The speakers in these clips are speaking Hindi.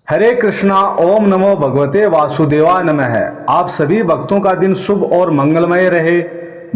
हरे कृष्णा। ओम नमो भगवते वासुदेवाय नमः। आप सभी भक्तों का दिन शुभ और मंगलमय रहे।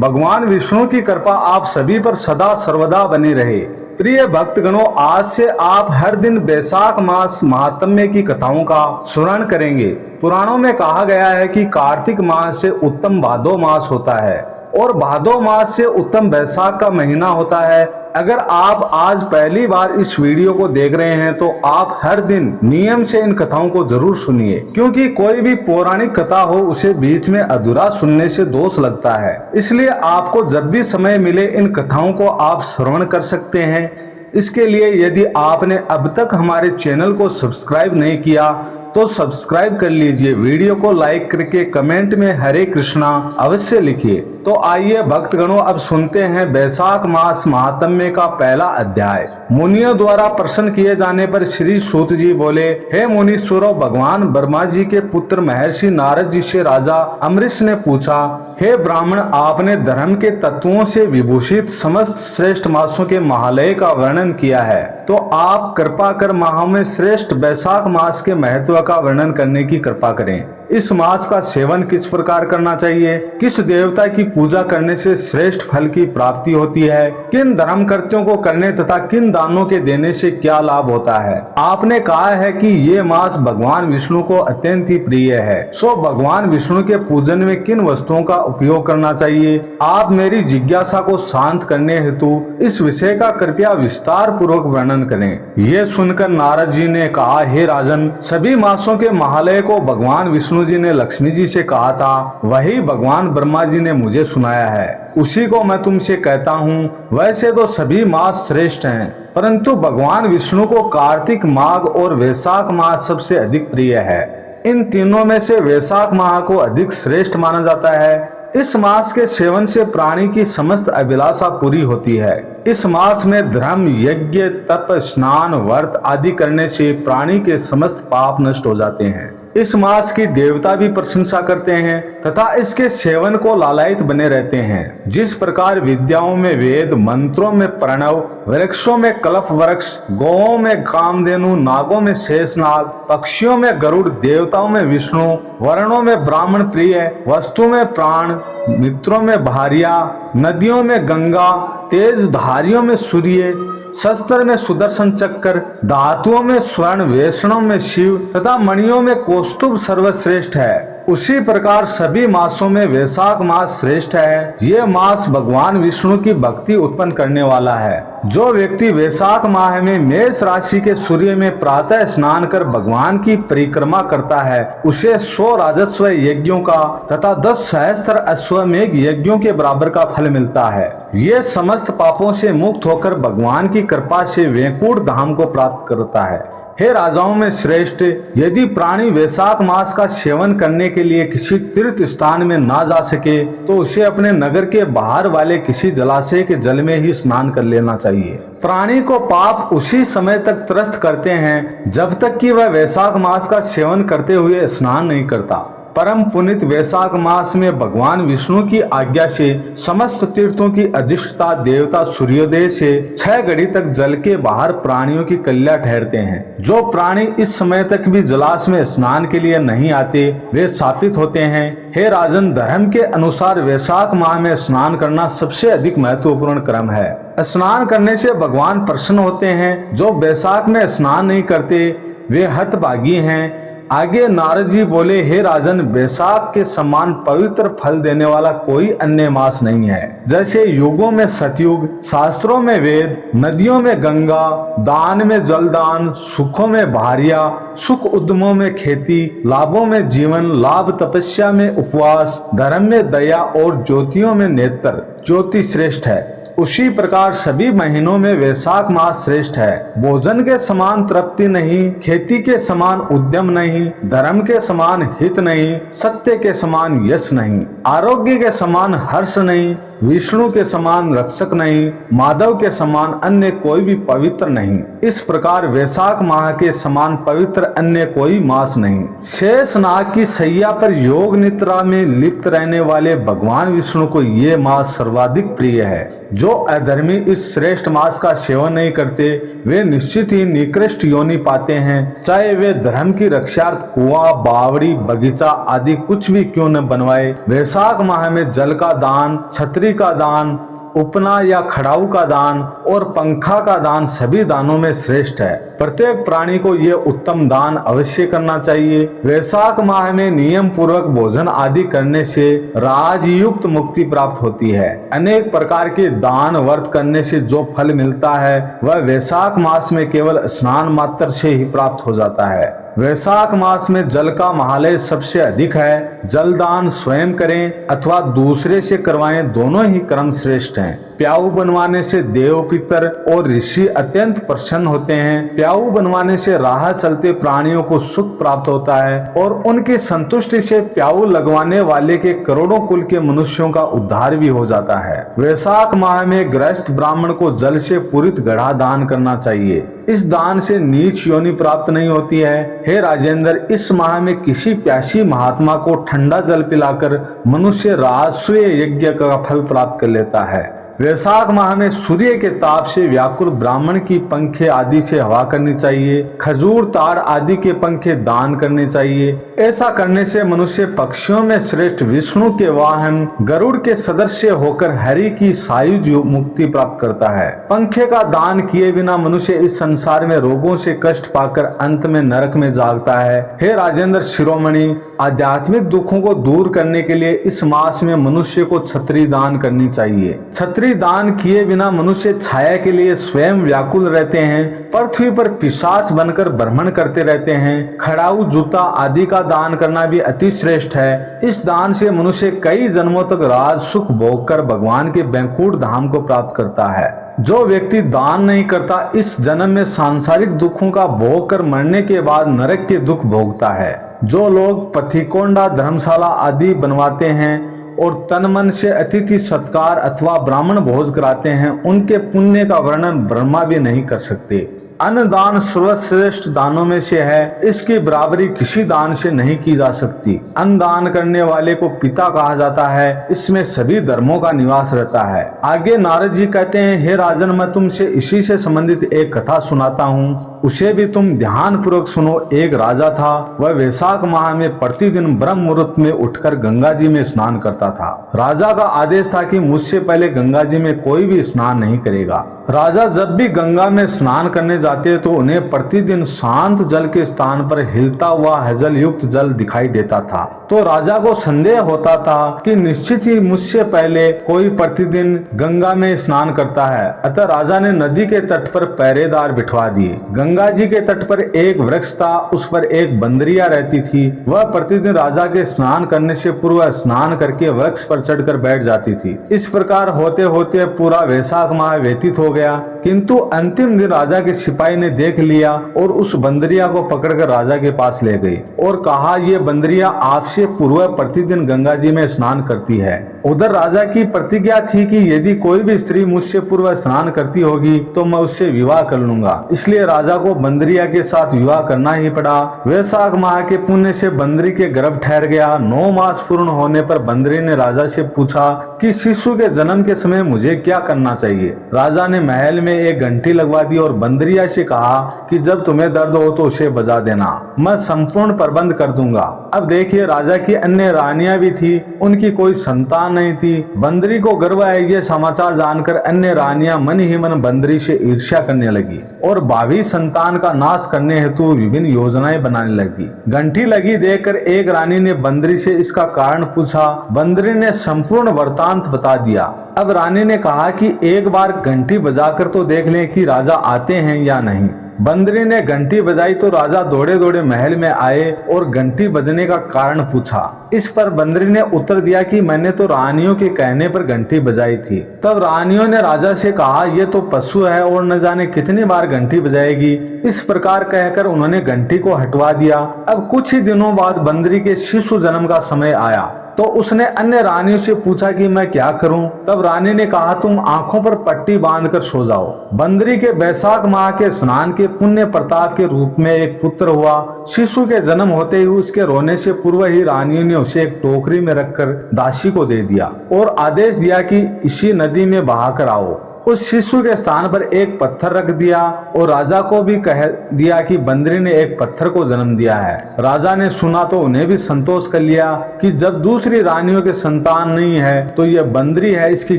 भगवान विष्णु की कृपा आप सभी पर सदा सर्वदा बनी रहे। प्रिय भक्तगणों, आज से आप हर दिन वैशाख मास महात्म्य की कथाओं का स्मरण करेंगे। पुराणों में कहा गया है कि कार्तिक मास से उत्तम भादो मास होता है और भादो मास से उत्तम वैशाख का महीना होता है। अगर आप आज पहली बार इस वीडियो को देख रहे हैं तो आप हर दिन नियम से इन कथाओं को जरूर सुनिए, क्योंकि कोई भी पौराणिक कथा हो उसे बीच में अधूरा सुनने से दोष लगता है। इसलिए आपको जब भी समय मिले इन कथाओं को आप श्रवण कर सकते हैं। इसके लिए यदि आपने अब तक हमारे चैनल को सब्सक्राइब नहीं किया तो सब्सक्राइब कर लीजिए। वीडियो को लाइक करके कमेंट में हरे कृष्णा अवश्य लिखिए। तो आइए भक्तगणों, अब सुनते हैं वैशाख मास महात्म्य का पहला अध्याय। मुनियों द्वारा प्रश्न किए जाने पर श्री सूत जी बोले, हे मुनीश्वरों, भगवान ब्रह्मा जी के पुत्र महर्षि नारद जी से राजा अम्बरीश ने पूछा, हे ब्राह्मण, आपने धर्म के तत्वों से विभूषित समस्त श्रेष्ठ मासों के महालय का वर्णन किया है, तो आप कृपा कर माहों में श्रेष्ठ वैशाख मास के महत्व का वर्णन करने की कृपा करें। इस मास का सेवन किस प्रकार करना चाहिए, किस देवता की पूजा करने से श्रेष्ठ फल की प्राप्ति होती है, किन धर्म कृत्यों को करने तथा किन दानों के देने से क्या लाभ होता है। आपने कहा है कि ये मास भगवान विष्णु को अत्यंत ही प्रिय है, सो भगवान विष्णु के पूजन में किन वस्तुओं का उपयोग करना चाहिए। आप मेरी जिज्ञासा को शांत करने हेतु इस विषय का कृपया विस्तार पूर्वक वर्णन करें। ये सुनकर नारद जी ने कहा, हे राजन, सभी मासों के महालय को भगवान विष्णु जी ने लक्ष्मी जी से कहा था, वही भगवान ब्रह्मा जी ने मुझे सुनाया है, उसी को मैं तुमसे कहता हूँ। वैसे तो सभी मास श्रेष्ठ हैं, परंतु भगवान विष्णु को कार्तिक, माघ और वैशाख मास सबसे अधिक प्रिय है। इन तीनों में से वैशाख माह को अधिक श्रेष्ठ माना जाता है। इस मास के सेवन से प्राणी की समस्त अभिलाषा पूरी होती है। इस मास में धर्म, यज्ञ, तप, स्नान, व्रत आदि करने से प्राणी के समस्त पाप नष्ट हो जाते हैं। इस मास की देवता भी प्रशंसा करते हैं तथा इसके सेवन को लालायित बने रहते हैं। जिस प्रकार विद्याओं में वेद, मंत्रों में प्रणव, वृक्षों में कल्प वृक्ष, गौओं में कामधेनु, नागों में शेषनाग, पक्षियों में गरुड़, देवताओं में विष्णु, वर्णों में ब्राह्मण प्रिय, वस्तु में प्राण, मित्रों में भार्या, नदियों में गंगा, तेज धारियों में सूर्य, शस्त्र में सुदर्शन चक्र, धातुओं में स्वर्ण, वेषणों में शिव तथा मणियों में कौस्तुभ सर्वश्रेष्ठ है। उसी प्रकार सभी मासों में वैशाख मास श्रेष्ठ है। ये मास भगवान विष्णु की भक्ति उत्पन्न करने वाला है। जो व्यक्ति वैशाख माह में मेष राशि के सूर्य में प्रातः स्नान कर भगवान की परिक्रमा करता है, उसे 100 राजस्व यज्ञों का तथा 10 सहस्त्र अश्वमेघ यज्ञों के बराबर का फल मिलता है। ये समस्त पापों से मुक्त होकर भगवान की कृपा से वैकुंठ धाम को प्राप्त करता है। हे राजाओं में श्रेष्ठ, यदि प्राणी वैशाख मास का सेवन करने के लिए किसी तीर्थ स्थान में ना जा सके तो उसे अपने नगर के बाहर वाले किसी जलाशय के जल में ही स्नान कर लेना चाहिए। प्राणी को पाप उसी समय तक त्रस्त करते हैं जब तक कि वह वैशाख मास का सेवन करते हुए स्नान नहीं करता। परम पुनित वैशाख मास में भगवान विष्णु की आज्ञा से समस्त तीर्थों की अधिष्ठता देवता सूर्योदय से 6 घड़ी तक जल के बाहर प्राणियों की कल्या ठहरते हैं। जो प्राणी इस समय तक भी जलाश में स्नान के लिए नहीं आते वे शापित होते हैं। हे राजन, धर्म के अनुसार वैशाख माह में स्नान करना सबसे अधिक महत्वपूर्ण क्रम है। स्नान करने से भगवान प्रसन्न होते हैं। जो वैशाख में स्नान नहीं करते वे हतभागी हैं। आगे नारद जी बोले, हे राजन, वैशाख के समान पवित्र फल देने वाला कोई अन्य मास नहीं है। जैसे युगों में सतयुग, शास्त्रों में वेद, नदियों में गंगा, दान में जलदान, सुखों में भार्या, सुख उद्यमों में खेती, लाभों में जीवन लाभ, तपस्या में उपवास, धर्म में दया और ज्योतियों में नेत्र ज्योति श्रेष्ठ है, उसी प्रकार सभी महीनों में वैशाख मास श्रेष्ठ है। भोजन के समान तृप्ति नहीं, खेती के समान उद्यम नहीं, धर्म के समान हित नहीं, सत्य के समान यश नहीं, आरोग्य के समान हर्ष नहीं, विष्णु के समान रक्षक नहीं, माधव के समान अन्य कोई भी पवित्र नहीं। इस प्रकार वैशाख माह के समान पवित्र अन्य कोई मास नहीं। शेष नाग की सैया पर योग निद्रा में लिप्त रहने वाले भगवान विष्णु को ये मास सर्वाधिक प्रिय है। जो अधर्मी इस श्रेष्ठ मास का सेवन नहीं करते वे निश्चित ही निकृष्ट योनि पाते हैं, चाहे वे धर्म की रक्षार्थ कुआं, बावड़ी, बगीचा आदि कुछ भी क्यों न बनवाए। वैशाख माह में जल का दान, छतरी का दान, उपना या खड़ाऊ का दान और पंखा का दान सभी दानों में श्रेष्ठ है। प्रत्येक प्राणी को ये उत्तम दान अवश्य करना चाहिए। वैशाख माह में नियम पूर्वक भोजन आदि करने से राजयुक्त मुक्ति प्राप्त होती है। अनेक प्रकार के दान व्रत करने से जो फल मिलता है वह वैशाख मास में केवल स्नान मात्र से ही प्राप्त हो जाता है। वैशाख मास में जल का महालय सबसे अधिक है। जलदान स्वयं करें अथवा दूसरे से करवाएं, दोनों ही कर्म श्रेष्ठ हैं। प्याऊ बनवाने से देव, पितर और ऋषि अत्यंत प्रसन्न होते हैं। प्याऊ बनवाने से राह चलते प्राणियों को सुख प्राप्त होता है और उनकी संतुष्टि से प्याऊ लगवाने वाले के करोड़ों कुल के मनुष्यों का उद्धार भी हो जाता है। वैशाख माह में गृहस्थ ब्राह्मण को जल से पूरित घड़ा दान करना चाहिए। इस दान से नीच योनि प्राप्त नहीं होती है। हे राजेंद्र, इस माह में किसी प्यासी महात्मा को ठंडा जल पिलाकर मनुष्य राजसूय यज्ञ का फल प्राप्त कर लेता है। वैशाख माह में सूर्य के ताप से व्याकुल ब्राह्मण की पंखे आदि से हवा करनी चाहिए। खजूर, ताड़ आदि के पंखे दान करने चाहिए। ऐसा करने से मनुष्य पक्षियों में श्रेष्ठ विष्णु के वाहन गरुड़ के सदस्य होकर हरि की सायुज मुक्ति प्राप्त करता है। पंखे का दान किए बिना मनुष्य इस संसार में रोगों से कष्ट पाकर अंत में नरक में जागता है। हे राजेंद्र शिरोमणि, आध्यात्मिक दुखों को दूर करने के लिए इस मास में मनुष्य को छतरी दान करनी चाहिए। छतरी दान किए बिना मनुष्य छाया के लिए स्वयं व्याकुल रहते हैं, पृथ्वी पर पिशाच बनकर भ्रमण करते रहते हैं। खड़ाऊ, जूता आदि का दान करना भी अति श्रेष्ठ है। इस दान से मनुष्य कई जन्मों तक राज सुख भोग कर भगवान के बैकुंठ धाम को प्राप्त करता है। जो व्यक्ति दान नहीं करता इस जन्म में सांसारिक दुखों का भोग कर मरने के बाद नरक के दुख भोगता है। जो लोग पथिकोंडा, धर्मशाला आदि बनवाते हैं और तन मन से अतिथि सत्कार अथवा ब्राह्मण भोज कराते हैं, उनके पुण्य का वर्णन ब्रह्मा भी नहीं कर सकते। अन्नदान सर्वश्रेष्ठ दानों में से है। इसकी बराबरी किसी दान से नहीं की जा सकती। अन्न दान करने वाले को पिता कहा जाता है। इसमें सभी धर्मों का निवास रहता है। आगे नारद जी कहते हैं, हे राजन, मैं तुमसे इसी से संबंधित एक कथा सुनाता हूँ, उसे भी तुम ध्यान पूर्वक सुनो। एक राजा था। वह वैशाख माह में प्रतिदिन ब्रह्म मुहूर्त में उठकर गंगा जी में स्नान करता था। राजा का आदेश था कि मुझसे पहले गंगा जी में कोई भी स्नान नहीं करेगा। राजा जब भी गंगा में स्नान करने जाते तो उन्हें प्रतिदिन शांत जल के स्थान पर हिलता हुआ हजल युक्त जल दिखाई देता था। तो राजा को संदेह होता था कि निश्चित ही मुझसे पहले कोई प्रतिदिन गंगा में स्नान करता है। अतः राजा ने नदी के तट पर पहरेदार बिठवा दिए। गंगा जी के तट पर एक वृक्ष था, उस पर एक बंदरिया रहती थी। वह प्रतिदिन राजा के स्नान करने से पूर्व स्नान करके वृक्ष पर चढ़कर बैठ जाती थी। इस प्रकार होते होते पूरा वैशाख माह व्यतीत हो गया, किंतु अंतिम दिन राजा के सिपाही ने देख लिया और उस बंदरिया को पकड़कर राजा के पास ले गई और कहा, ये बंदरिया आपसे पूर्व प्रतिदिन गंगा जी में स्नान करती है। उधर राजा की प्रतिज्ञा थी कि यदि कोई भी स्त्री मुझसे पूर्व स्नान करती होगी तो मैं उससे विवाह कर लूंगा। इसलिए राजा को बंदरिया के साथ विवाह करना ही पड़ा। वैशाख माह के पुण्य से बंदरी के गर्भ ठहर गया। 9 मास पूर्ण होने पर बंदरी ने राजा से पूछा कि शिशु के जन्म के समय मुझे क्या करना चाहिए। राजा ने महल में एक घंटी लगवा दी और बंदरिया से कहा कि जब तुम्हें दर्द हो तो उसे बजा देना, मैं संपूर्ण प्रबंध कर दूंगा। अब देखिए, राजा की अन्य रानियां भी थी, उनकी कोई संतान नहीं थी। बंदरी को गर्व है ये समाचार जानकर अन्य रानियां मन ही मन बंदरी से ईर्ष्या करने लगी और भावी संतान का नाश करने हेतु विभिन्न योजनाएं बनाने लगी। घंटी लगी देखकर एक रानी ने बंदरी से इसका कारण पूछा। बंदरी ने संपूर्ण वृतांत बता दिया। अब रानी ने कहा कि एक बार घंटी बजाकर तो देख लें कि राजा आते हैं या नहीं। बंदरी ने घंटी बजाई तो राजा दौड़े दौड़े महल में आए और घंटी बजने का कारण पूछा। इस पर बंदरी ने उत्तर दिया कि मैंने तो रानियों के कहने पर घंटी बजाई थी। तब रानियों ने राजा से कहा, ये तो पशु है और न जाने कितनी बार घंटी बजाएगी। इस प्रकार कहकर उन्होंने घंटी को हटवा दिया। अब कुछ ही दिनों बाद बंदरी के शिशु जन्म का समय आया। तो उसने अन्य रानियों से पूछा कि मैं क्या करूं? तब रानी ने कहा, तुम आंखों पर पट्टी बांधकर सो जाओ। बंदरी के बैसाख माह के स्नान के पुण्य प्रताप के रूप में एक पुत्र हुआ। शिशु के जन्म होते ही उसके रोने से पूर्व ही रानियों ने उसे एक टोकरी में रखकर दासी को दे दिया और आदेश दिया कि इसी नदी में बहाकर आओ। उस शिशु के स्थान पर एक पत्थर रख दिया और राजा को भी कह दिया कि बंदरी ने एक पत्थर को जन्म दिया है। राजा ने सुना तो उन्हें भी संतोष कर लिया कि जब दूसरी रानियों के संतान नहीं है तो यह बंदरी है, इसकी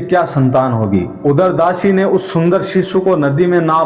क्या संतान होगी। उधर दासी ने उस सुंदर शिशु को नदी में ना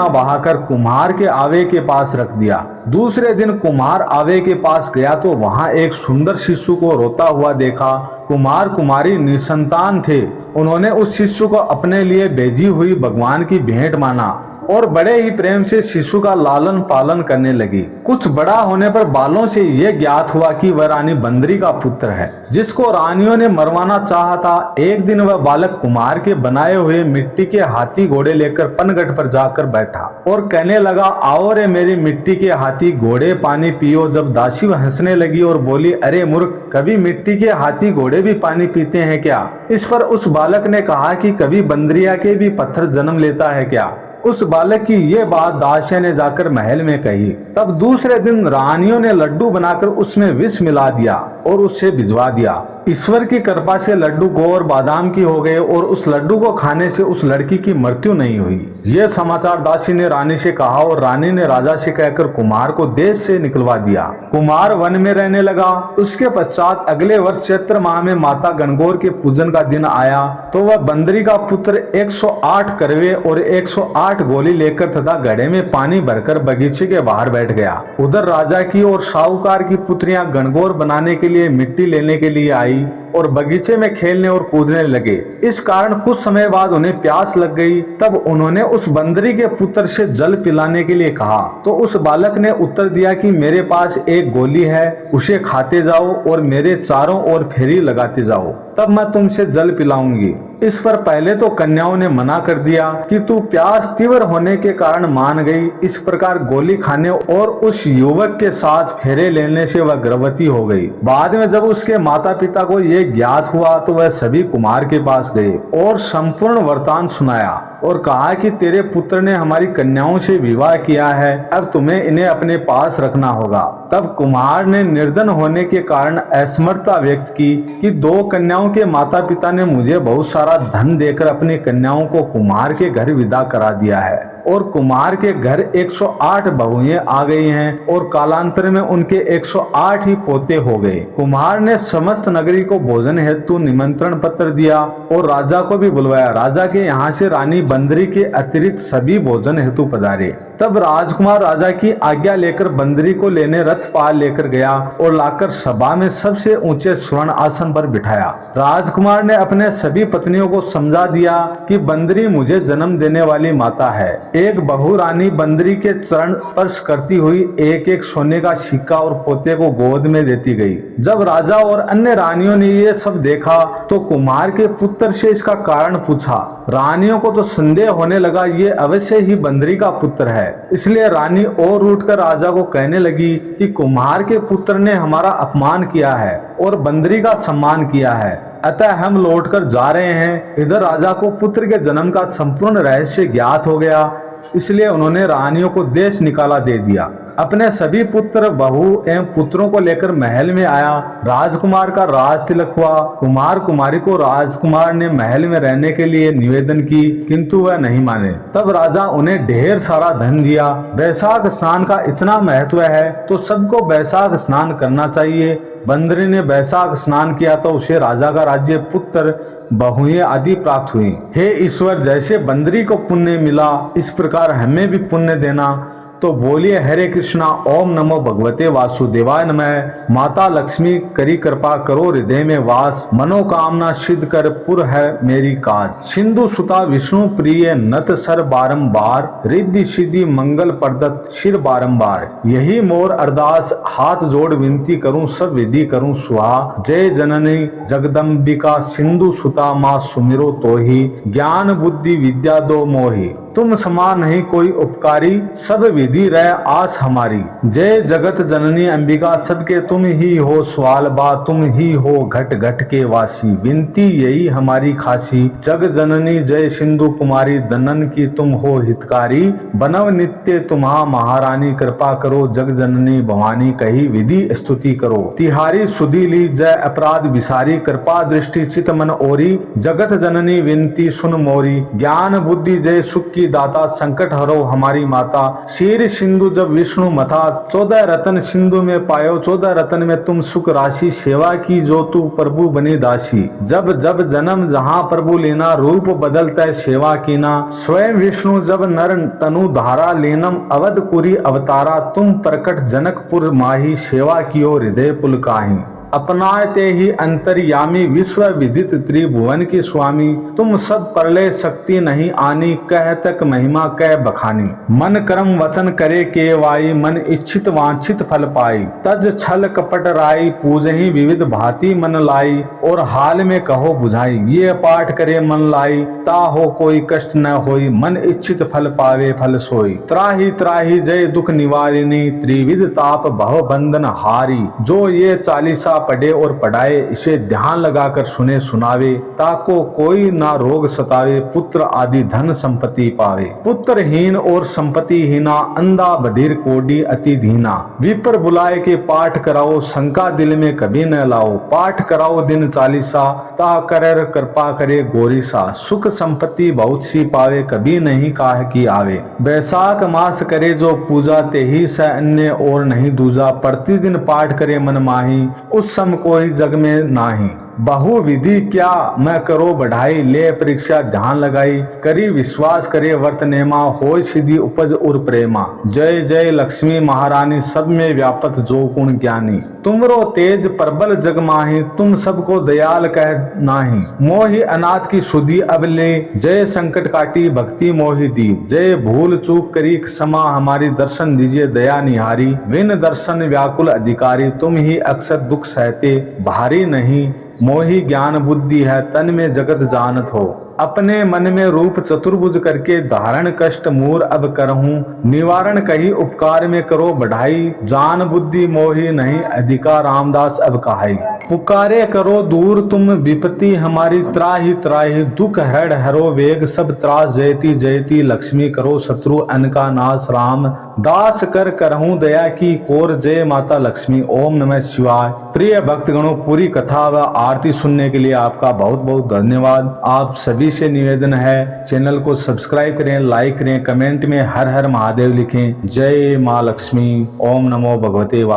बहाकर कुम्हार के आवे के पास रख दिया। दूसरे दिन कुम्हार आवे के पास गया तो वहां एक सुंदर शिशु को रोता हुआ देखा। कुम्हार कुमारी निसंतान थे। उन्होंने उस शिशु को अपने लिए भेजी हुई भगवान की भेंट माना और बड़े ही प्रेम से शिशु का लालन पालन करने लगी। कुछ बड़ा होने पर बालों से यह ज्ञात हुआ कि वह रानी बंदरी का पुत्र है, जिसको रानियों ने मरवाना चाहा था। एक दिन वह बालक कुमार के बनाए हुए मिट्टी के हाथी घोड़े लेकर पनघट पर जाकर बैठा और कहने लगा, आओ रे मेरी मिट्टी के हाथी घोड़े, पानी पियो। जब दासी हंसने लगी और बोली, अरे मूर्ख, कभी मिट्टी के हाथी घोड़े भी पानी पीते हैं क्या? इस पर उस बालक ने कहा कि कभी बंदरिया के भी पत्थर जन्म लेता है क्या? उस बालक की ये बात दासिया ने जाकर महल में कही। तब दूसरे दिन रानियों ने लड्डू बनाकर उसमें विष मिला दिया और उससे भिजवा दिया। ईश्वर की कृपा से लड्डू गोर बादाम की हो गए और उस लड्डू को खाने से उस लड़की की मृत्यु नहीं हुई। यह समाचार दासी ने रानी से कहा और रानी ने राजा से कहकर कुमार को देश से निकलवा दिया। कुमार वन में रहने लगा। उसके पश्चात अगले वर्ष चैत्र माह में माता गणगौर के पूजन का दिन आया तो वह बंदरी का पुत्र 108 करवे और 108 गोली लेकर तथा घड़े में पानी भरकर बगीचे के बाहर बैठ गया। उधर राजा की और साहूकार की पुत्रियां गणगौर बनाने के लिए मिट्टी लेने के लिए आई और बगीचे में खेलने और कूदने लगे। इस कारण कुछ समय बाद उन्हें प्यास लग गई। तब उन्होंने उस बंदरी के पुत्र से जल पिलाने के लिए कहा तो उस बालक ने उत्तर दिया कि मेरे पास एक गोली है, उसे खाते जाओ और मेरे चारों ओर फेरी लगाते जाओ, तब मैं तुमसे जल पिलाऊंगी। इस पर पहले तो कन्याओं ने मना कर दिया कि तू प्यास तीव्र होने के कारण मान गई। इस प्रकार गोली खाने और उस युवक के साथ फेरे लेने से वह गर्भवती हो गई। बाद में जब उसके माता पिता को ये ज्ञात हुआ तो वह सभी कुमार के पास गए और संपूर्ण वृतांत सुनाया और कहा कि तेरे पुत्र ने हमारी कन्याओं से विवाह किया है, अब तुम्हें इन्हें अपने पास रखना होगा। तब कुमार ने निर्धन होने के कारण असमर्थता व्यक्त की कि 2 कन्याओं के माता पिता ने मुझे बहुत सारा धन देकर अपनी कन्याओं को कुमार के घर विदा करा दिया है और कुमार के घर 108 बहुएं आ गई हैं और कालांतर में उनके 108 ही पोते हो गए। कुमार ने समस्त नगरी को भोजन हेतु निमंत्रण पत्र दिया और राजा को भी बुलवाया। राजा के यहाँ से रानी बंदरी के अतिरिक्त सभी भोजन हेतु पधारे। तब राजकुमार राजा की आज्ञा लेकर बंदरी को लेने रथ पाल लेकर गया और लाकर सभा में सबसे ऊंचे स्वर्ण आसन पर बिठाया। राजकुमार ने अपने सभी पत्नियों को समझा दिया कि बंदरी मुझे जन्म देने वाली माता है। एक बहू रानी बंदरी के चरण स्पर्श करती हुई एक एक सोने का सिक्का और पोते को गोद में देती गई। जब राजा और अन्य रानियों ने ये सब देखा तो कुमार के पुत्र से इसका कारण पूछा। रानियों को तो संदेह होने लगा, ये अवश्य ही बंदरी का पुत्र है। इसलिए रानी और उठकर राजा को कहने लगी कि कुमार के पुत्र ने हमारा अपमान किया है और बंदरी का सम्मान किया है, अतः हम लौटकर जा रहे हैं। इधर राजा को पुत्र के जन्म का संपूर्ण रहस्य ज्ञात हो गया, इसलिए उन्होंने रानियों को देश निकाला दे दिया। अपने सभी पुत्र बहू एवं पुत्रों को लेकर महल में आया। राजकुमार का राज तिलक हुआ। कुमार कुमारी को राजकुमार ने महल में रहने के लिए निवेदन की, किंतु वह नहीं माने। तब राजा उन्हें ढेर सारा धन दिया। बैसाख स्नान का इतना महत्व है तो सबको बैसाख स्नान करना चाहिए। बंदरी ने बैसाख स्नान किया तो उसे राजा का राज्य, पुत्र, बहुएं आदि प्राप्त हुई। हे ईश्वर, जैसे बंदरी को पुण्य मिला इस प्रकार हमें भी पुण्य देना। तो बोलिए हरे कृष्णा, ओम नमो भगवते वासुदेवाय नमः। माता लक्ष्मी करी कृपा करो हृदय में वास, मनोकामना सिद्ध कर पुर है मेरी काज। सिंधु सुता विष्णु प्रिय नत सर बारंबार, रिद्धि सिद्धि मंगल प्रदत्त शिर बारंबार। यही मोर अरदास हाथ जोड़ विनती करूं, सब विधि करूं सुहा। जय जननी जगदम्बिका सिंधु सुता माँ सुमिरो तोही, ज्ञान बुद्धि विद्या दो मोही। तुम समान नहीं कोई उपकारी, सब विधि रह आस हमारी। जय जगत जननी अंबिका, सबके तुम ही हो सवाल बा, तुम ही हो घट घट के वासी, विनती यही हमारी खासी। जग जननी जय सिंधु कुमारी, दनन की तुम हो हितकारी, बनव नित्य तुम्हा महारानी, कृपा करो जग जननी भवानी, कही विधि स्तुति करो। तिहारी सुधी ली जय अपराध विसारी, कृपा दृष्टि चित मन ओरी, जगत जननी विनती सुन मोरी। ज्ञान बुद्धि जय सुख की दाता, संकट हरो हमारी माता। शीर सिंधु जब विष्णु मथा, 14 रतन सिंधु में पायो, 14 रतन में तुम सुख राशि। सेवा की जो तू प्रभु बने दासी, जब जब जन्म जहाँ प्रभु लेना, रूप बदलता है सेवा कीना। स्वयं विष्णु जब नर तनु धारा, लेनम अवधपुरी अवतारा, तुम प्रकट जनकपुर माही, सेवा कियो हृदय पुलकाही। अपनाते ही अंतर्यामी, विश्व विदित त्रिभुवन के स्वामी, तुम सब प्रलय शक्ति नहीं आनी, कह तक महिमा कह बखानी। मन कर्म वचन करे के वाई, मन इच्छित वांछित फल पाई। तज छल कपट राई, पूजहि विविध भांति मन लाई, और हाल में कहो बुझाई। ये पाठ करे मन लाई, ता हो कोई कष्ट न होई, मन इच्छित फल पावे फल सोई। त्राही त्राही जय दुख निवारिणी, त्रिविध ताप भव बंधन हारी। जो ये चालीसा पढ़े और पढ़ाए, इसे ध्यान लगाकर सुने सुनावे, ताको कोई ना रोग सतावे, पुत्र आदि धन संपत्ति पावे। पुत्रहीन और संपत्तिहीना, अंधा बधिर कोडी अति दीना। विप्र बुलाए के पाठ कराओ, शंका दिल में कभी न लाओ। पाठ कराओ दिन चालीसा, ता कर कृपा करे गोरीसा। सुख संपत्ति बहुत सी पावे, कभी नहीं काह की आवे। बैसाख मास करे जो पूजा, ते ही स अन्य और नहीं दूजा। प्रतिदिन पाठ करे मन माही, उस सम कोई जग में नाही। बहु विधि क्या मैं करो बढ़ाई, ले परीक्षा ध्यान लगाई। करी विश्वास करे वर्त नेमा, होय सिद्धि उपज उर प्रेमा। जय जय लक्ष्मी महारानी, सब में व्यापत जो गुण ज्ञानी। तुमरो तेज प्रबल जग माही, तुम सबको दयाल कह नाही। मोहि अनाथ की सुधि अब ले, जय संकट काटी भक्ति मोहि दी। जय भूल चूक करी क्षमा हमारी, दर्शन दीजिए दया निहारी। विन दर्शन व्याकुल अधिकारी, तुम ही अक्सर दुख सहते भारी नहीं। मोहि ज्ञान बुद्धि है, तन में जगत जानत हो। अपने मन में रूप चतुर्भुज करके, धारण कष्ट मूर अब करहूं। निवारण कही उपकार में करो बढ़ाई, जान बुद्धि मोहि नहीं अधिकार रामदास अब कहाई। पुकारे करो दूर तुम विपत्ति हमारी, त्राही त्राही दुख हर हरो वेग। सब त्रास जयती जयती, लक्ष्मी करो शत्रु अन का नाश। राम दास कर करहूं दया की कोर, जय माता लक्ष्मी ओम नमः शिवाय। प्रिय भक्तगणों, पूरी कथा व आरती सुनने के लिए आपका बहुत बहुत धन्यवाद। आप सभी से निवेदन है, चैनल को सब्सक्राइब करें, लाइक करें, कमेंट में हर हर महादेव लिखें। जय माँ लक्ष्मी, ओम नमो भगवते वासुदेवाय।